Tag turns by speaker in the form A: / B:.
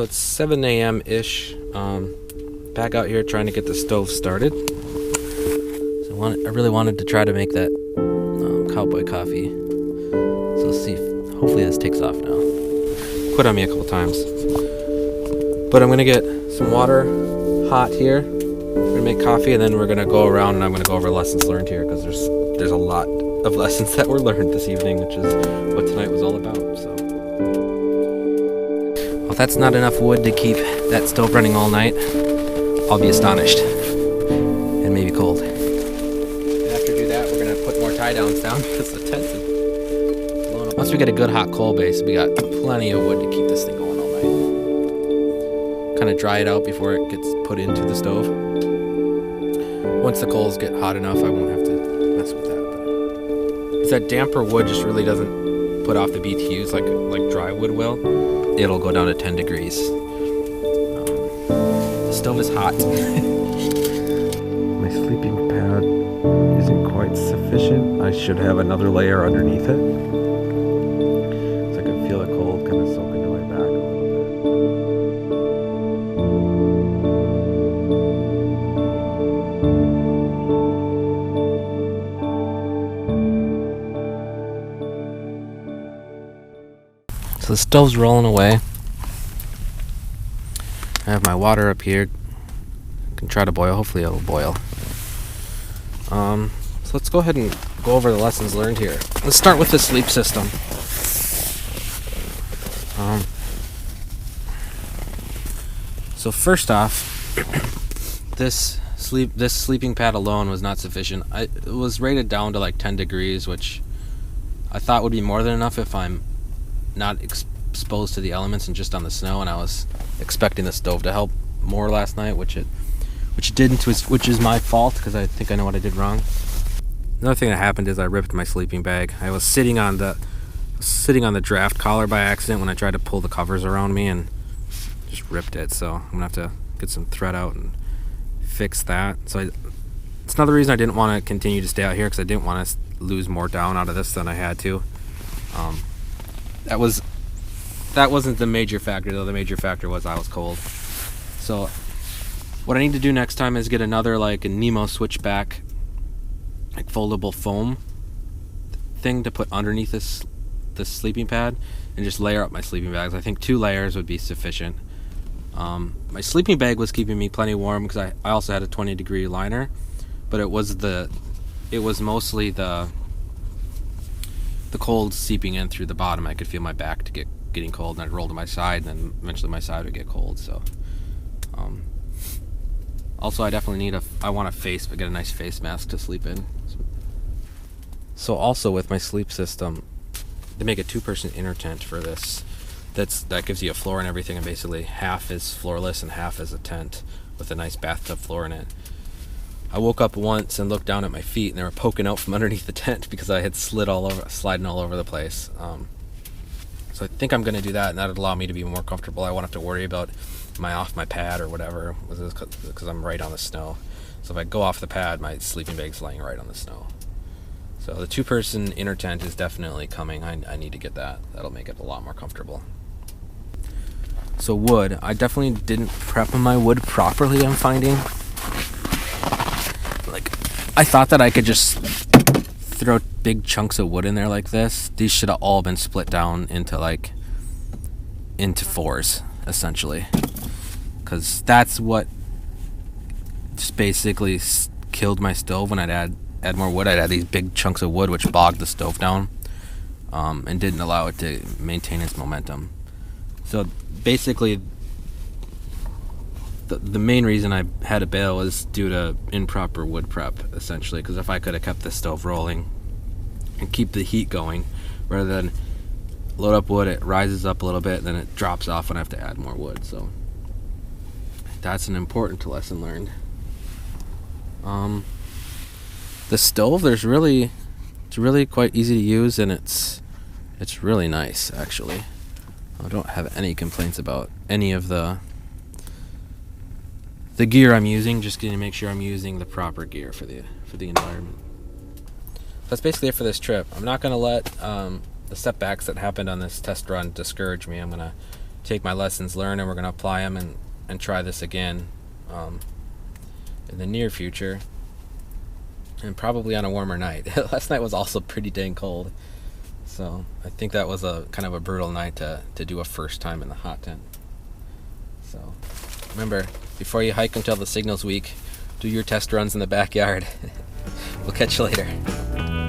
A: So it's 7 a.m.-ish. Back out here trying to get the stove started. So I really wanted to try to make that cowboy coffee. So let's see. Hopefully this takes off now. Quit on me a couple times. But I'm going to get some water hot here. We're going to make coffee, and then we're going to go around and I'm going to go over lessons learned here, because there's a lot of lessons that were learned this evening, which is what tonight was all about. So, well, if that's not enough wood to keep that stove running all night, I'll be astonished. And maybe cold. And after we do that, we're going to put more tie downs down because the tent is blown up. Once we get a good hot coal base, we got plenty of wood to keep this thing going all night. Kind of dry it out before it gets put into the stove. Once the coals get hot enough, I won't have to mess with that. Because that damper wood just really doesn't put off the BTUs like dry wood will. It'll go down to 10 degrees. The stove is hot. My sleeping pad isn't quite sufficient. I should have another layer underneath it. So I can feel the cold kind of soak into my back a little bit. So the stove's rolling away. I have my water up here. I can try to boil. Hopefully it'll boil. So let's go ahead and go over the lessons learned here. Let's start with the sleep system. So first off, this sleeping pad alone was not sufficient. It was rated down to like 10 degrees, which I thought would be more than enough if I'm not exposed to the elements and just on the snow, and I was expecting the stove to help more last night, which it didn't, which is my fault, because I think I know what I did wrong. Another thing that happened is I ripped my sleeping bag. I was sitting on the draft collar by accident when I tried to pull the covers around me and just ripped it. So I'm gonna have to get some thread out and fix that. So it's another reason I didn't want to continue to stay out here, because I didn't want to lose more down out of this than I had to. That wasn't the major factor, though. The major factor was I was cold. So what I need to do next time is get another, like a Nemo switchback, like foldable foam thing to put underneath this sleeping pad and just layer up my sleeping bags. I think 2 layers would be sufficient. My sleeping bag was keeping me plenty warm because I also had a 20-degree liner, but it was mostly the cold seeping in through the bottom. I could feel my back getting cold, and I'd roll to my side, and then eventually my side would get cold. So also I definitely I want to get a nice face mask to sleep in. So also with my sleep system, they make a 2-person inner tent for this. That gives you a floor and everything, and basically half is floorless and half is a tent with a nice bathtub floor in it. I woke up once and looked down at my feet, and they were poking out from underneath the tent because I had sliding all over the place. So I think I'm going to do that, and that would allow me to be more comfortable. I won't have to worry about off my pad or whatever, because I'm right on the snow. So if I go off the pad, my sleeping bag's laying right on the snow. So the 2-person inner tent is definitely coming. I need to get that. That'll make it a lot more comfortable. So wood, I definitely didn't prep my wood properly, I'm finding. Like, I thought that I could just throw big chunks of wood in there like this. These should have all been split down into 4s, essentially. Because that's what just basically killed my stove. When I'd add more wood, I'd add these big chunks of wood, which bogged the stove down and didn't allow it to maintain its momentum. So basically, the main reason I had to bail was due to improper wood prep, essentially. Because if I could have kept the stove rolling and keep the heat going, rather than load up wood, it rises up a little bit, and then it drops off when I have to add more wood. So that's an important lesson learned. The stove, it's really quite easy to use, and it's really nice, actually. I don't have any complaints about any of the gear I'm using. Just going to make sure I'm using the proper gear for the environment. That's basically it for this trip. I'm not going to let the setbacks that happened on this test run discourage me. I'm going to take my lessons learned and we're going to apply them and try this again in the near future, and probably on a warmer night. Last night was also pretty dang cold, so I think that was a kind of a brutal night to do a first time in the hot tent. So remember, before you hike until the signal's weak, do your test runs in the backyard. We'll catch you later.